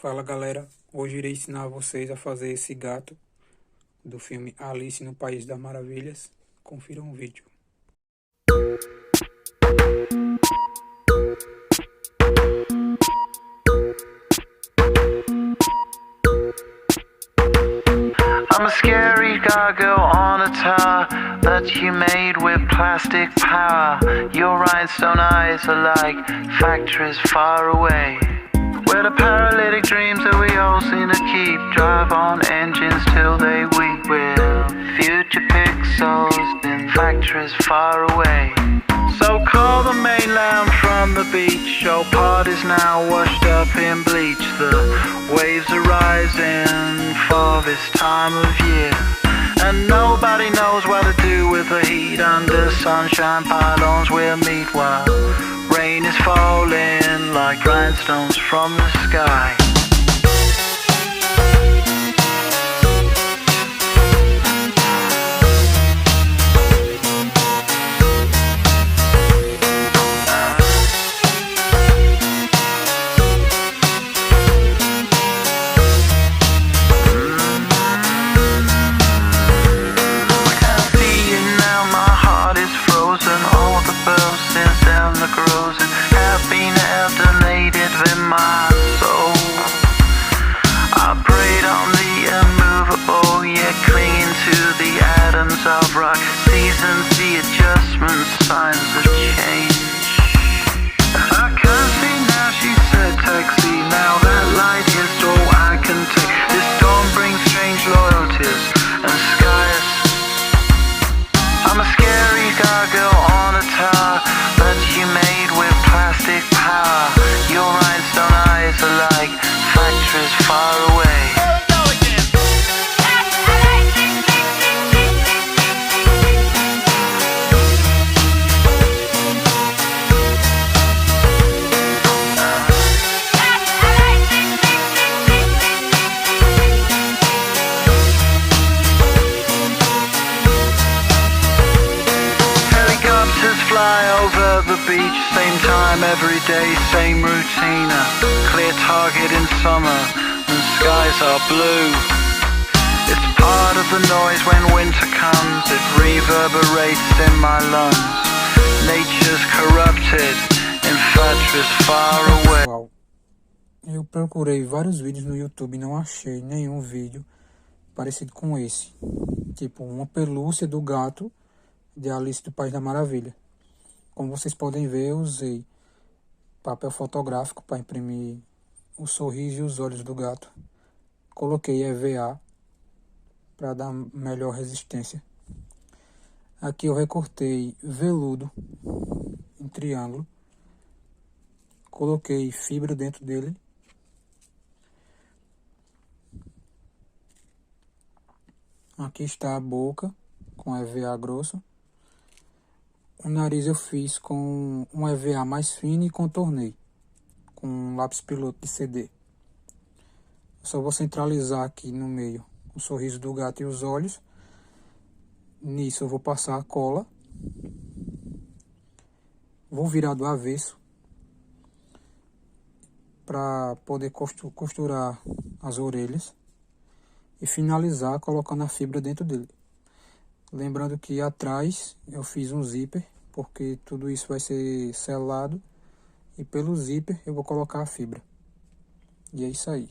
Fala galera, hoje irei ensinar vocês a fazer esse gato do filme Alice no País das Maravilhas. Confiram o vídeo. I'm a scary gargoyle on a tower that you made with plastic power. Your rhinestone eyes are like factories far away, where the paralytic dreams that we all seem to keep drive on engines till they weep. With future pixels in factories far away. So call the mainland from the beach. Your part is now washed up in bleach. The waves are rising for this time of year, and nobody knows what to do with the heat. Under sunshine pylons we'll meet while rain is falling like rhinestones from the sky. Of rock, seasons, the adjustments, signs of change. I can see now, she said, taxi. Now that light is all I can take. This storm brings strange loyalties and skies. I'm a scary gargoyle on a tower that you made with plastic power. Your rhinestone eyes are like factories far away. Fly over the beach, same time every day, same routine. A clear target in summer and skies are blue. It's part of the noise when winter comes. It reverberates in my lungs. Nature's corrupted in factories far away. Pessoal, eu procurei vários vídeos no YouTube e não achei nenhum vídeo parecido com esse. Tipo, uma pelúcia do gato de Alice do País da Maravilha. Como vocês podem ver, eu usei papel fotográfico para imprimir o sorriso e os olhos do gato. Coloquei EVA para dar melhor resistência. Aqui eu recortei veludo em triângulo. Coloquei fibra dentro dele. Aqui está a boca com EVA grosso. O nariz eu fiz com um EVA mais fino e contornei com um lápis piloto de CD. Eu só vou centralizar aqui no meio o sorriso do gato e os olhos. Nisso eu vou passar a cola. Vou virar do avesso para poder costurar as orelhas e finalizar colocando a fibra dentro dele. Lembrando que atrás eu fiz um zíper, porque tudo isso vai ser selado, e pelo zíper eu vou colocar a fibra. E é isso aí.